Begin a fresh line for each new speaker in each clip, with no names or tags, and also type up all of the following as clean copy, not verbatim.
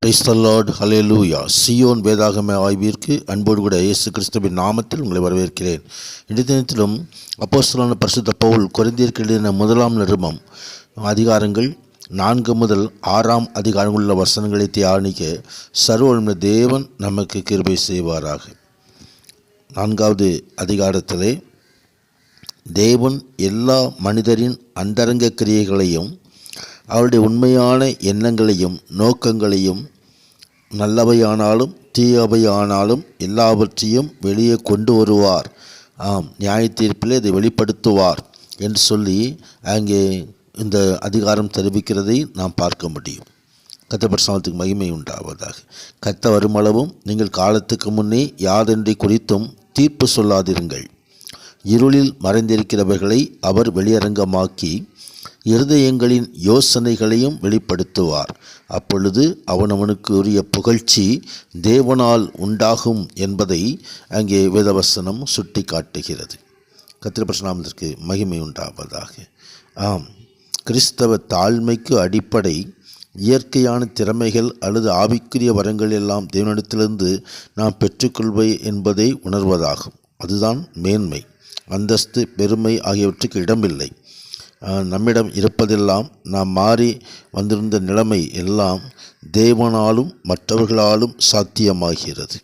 Praise the Lord, hallelujah. Zion வேதாகம ஆய்விற்கு அன்போடு கூட இயேசு கிறிஸ்துவின் நாமத்தில் உங்களை வரவேற்கிறேன். இன்றைய தினத்திலும் அப்போஸ்தலனான பரிசுத்த பவுல் கொரிந்தியருக்கு எழுதின 1 நிருபம் அதிகாரங்கள் 4 முதல் 6 அதிகாரங்களுள்ள வசனங்களை தியானிக்க சர்வவல்லமை தேவன் நமக்கு கிருபை செய்வாராக. 4வது அதிகாரத்திலே தேவன் எல்லா மனிதரின் அந்தரங்க கிரியைகளையும் அவருடைய உண்மையான எண்ணங்களையும் நோக்கங்களையும் நல்லவையானாலும் தீயவையானாலும் எல்லாவற்றையும் வெளியே கொண்டு வருவார். நியாய தீர்ப்பிலே இதை வெளிப்படுத்துவார் என்று சொல்லி அங்கே இந்த அதிகாரம் தெரிவிக்கிறதை நாம் பார்க்க முடியும். கர்த்தர் பரிசுத்தத்துக்கு மகிமை உண்டாவதாக. கர்த்தர் வருமளவும் நீங்கள் காலத்துக்கு முன்னே யாதொன்றை குறித்தும் தீர்ப்பு சொல்லாதிருங்கள். இருளில் மறைந்திருக்கிறவர்களை அவர் வெளியரங்கமாக்கி இருதயங்களின் யோசனைகளையும் வெளிப்படுத்துவார். அப்பொழுது அவனவனுக்கு உரிய புகழ்ச்சி தேவனால் உண்டாகும் என்பதை அங்கே வேதவசனம் சுட்டி காட்டுகிறது. கர்த்தர் பரிசுத்தத்திற்கு மகிமை உண்டாவதாக. கிறிஸ்தவ தாழ்மைக்கு அடிப்படை இயற்கையான திறமைகள் அல்லது ஆவிக்குரிய வரங்கள் எல்லாம் தேவனிடத்திலிருந்து நாம் பெற்றுக்கொள்வை என்பதை உணர்வதாகும். அதுதான் மேன்மை, அந்தஸ்து, பெருமை ஆகியவற்றுக்கு இடமில்லை. நம்மிடம் இருப்பதெல்லாம் நாம் மாறி வந்திருந்த நிலைமை எல்லாம் தேவனாலும் மற்றவர்களாலும் சாத்தியமாகிறது.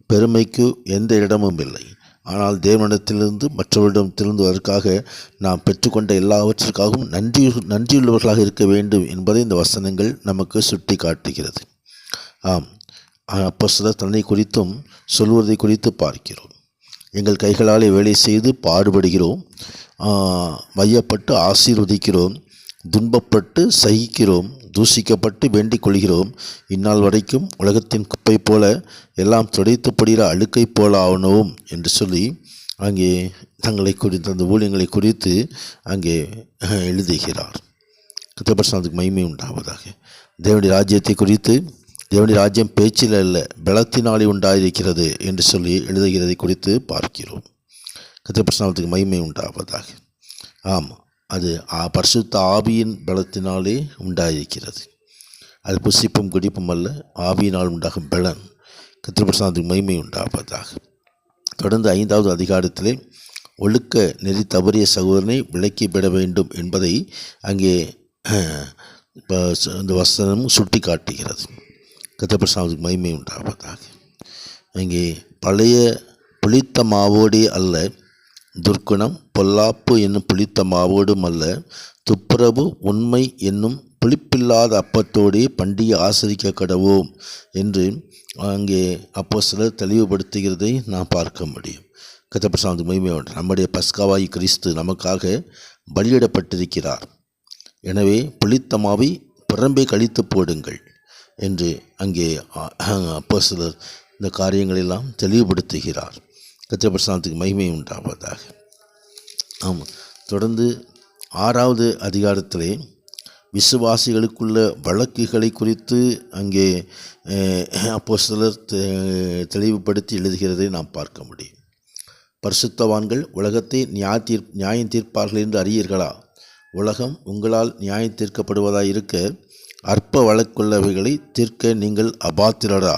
பெருமைக்கு எந்த இடமும் இல்லை. ஆனால் தேவனிடத்திலிருந்து மற்றவரிடம் திருந்துவதற்காக நாம் பெற்றுக்கொண்ட எல்லாவற்றிற்காகவும் நன்றியுள்ளவர்களாக இருக்க வேண்டும் என்பதை இந்த வசனங்கள் நமக்கு சுட்டி காட்டுகிறது. அப்போஸ்தலர் தன்னை குறித்தும் சொல்வதை குறித்து பார்க்கிறோம். எங்கள் கைகளாலே வேலை செய்து பாடுபடுகிறோம், மையப்பட்டு ஆசீர்வதிக்கிறோம், துன்பப்பட்டு சகிக்கிறோம், தூசிக்கப்பட்டு வேண்டிக் கொள்கிறோம். இந்நாள் வரைக்கும் உலகத்தின் குப்பை போல எல்லாம் துடைத்து படுகிற அழுக்கை போல ஆகணும் என்று சொல்லி அங்கே தங்களை குறித்து அந்த ஊழியங்களை குறித்து அங்கே எழுதுகிறார். கர்த்தர் பரிசுத்தத்துக்கு மகிமை உண்டாவதாக. தேவனுடைய ராஜ்யத்தை குறித்து தேவனுடைய ராஜ்யம் பேச்சில் அல்ல பலத்தினாலே உண்டாயிருக்கிறது என்று சொல்லி எழுதுகிறதை குறித்து பார்க்கிறோம். கர்த்தர் பரிசுத்தத்துக்கு மகிமை உண்டாவதாக. அது பரிசுத்த ஆவியின் பலத்தினாலே உண்டாயிருக்கிறது. அது புசிப்பும் குடிப்பும் அல்ல, ஆவியினால் உண்டாகும் பலன். கர்த்தர் பரிசுத்தத்துக்கு மகிமை உண்டாவதாக. தொடர்ந்து 5வது அதிகாரத்திலே ஒழுக்க நெறி தவறிய சகோதரனை விலக்கி விட வேண்டும் என்பதை அங்கே இந்த வசனம் சுட்டி காட்டுகிறது. கர்த்தர் பரிசுத்தத்துக்கு மகிமை உண்டாவதாக. அங்கே பழைய புளித்த மாவோடே அல்ல, துர்க்குணம் பொல்லாப்பு என்னும் புளித்த மாவோடும் அல்ல, துப்புரவு உண்மை என்னும் புளிப்பில்லாத அப்பத்தோடே பண்டிகை ஆசரிக்க கடவோம் என்று அங்கே அப்போஸ்தலர் தெளிவுபடுத்துகிறதை நாம் பார்க்க முடியும். கர்த்தர் பரிசுத்தத்துக்கு மகிமை உண்டு. நம்முடைய பஸ்காவாகி கிறிஸ்து நமக்காக பலியிடப்பட்டிருக்கிறார். எனவே புளித்த மாவை புறம்பே கழித்து போடுங்கள் என்று அங்கே அப்போஸ்தலர் இந்த காரியங்களெல்லாம் தெளிவுபடுத்துகிறார். கர்த்தர் பரிசுத்தத்துக்கு மகிமை உண்டாவதாக. தொடர்ந்து 6வது அதிகாரத்திலே விசுவாசிகளுக்குள்ள வழக்குகளை குறித்து அங்கே அப்போஸ்தலர் தெளிவுபடுத்தி எழுதுகிறதை நாம் பார்க்க முடியும். பரிசுத்தவான்கள் உலகத்தை நியாயம் தீர்ப்பார்கள் என்று அறியீர்களா? உலகம் உங்களால் நியாயம் தீர்க்கப்படுவதாயிருக்க அற்ப வழக்குள்ளவைகளை தீர்க்க நீங்கள் அபாத்திரரா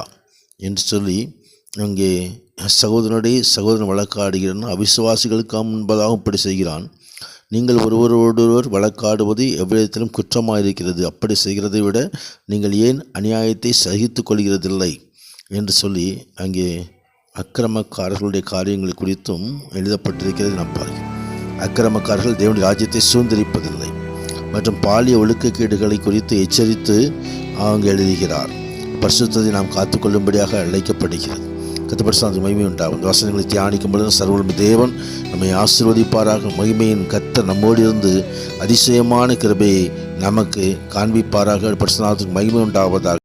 என்று சொல்லி அங்கே சகோதரன் வழக்காடுகிறான். அவிசுவாசிகளுக்கு முன்பதாக இப்படி செய்கிறான். நீங்கள் ஒருவரோடொருவர் வழக்காடுவது எவ்விதத்திலும் குற்றமாக இருக்கிறது. அப்படி செய்கிறதை விட நீங்கள் ஏன் அநியாயத்தை சகித்து கொள்கிறதில்லை என்று சொல்லி அங்கே அக்கிரமக்காரர்களுடைய காரியங்கள் குறித்தும் எழுதப்பட்டிருக்கிறது. நாம் பார்க்கிறோம். அக்கிரமக்காரர்கள் தேவனுடைய ராஜ்யத்தை சுதந்திரிப்பதில்லை மற்றும் பாலிய ஒழுக்கக்கேடுகளை குறித்து எச்சரித்து அவங்க எழுதுகிறார். பரிசுத்தத்தை நாம் காத்துக்கொள்ளும்படியாக அழைக்கப்படுகிறது. கர்த்தர் மகிமை உண்டாகும். வசனங்களை தியானிக்கும் பொழுது சர்வவல்லமை தேவன் நம்மை ஆசீர்வதிப்பாராக. மகிமையின் கர்த்தர் நம்மோடு இருந்து அதிசயமான கிருபையை நமக்கு காண்பிப்பாராக. பரிசுத்தத்துக்கு மகிமை உண்டாவதாக.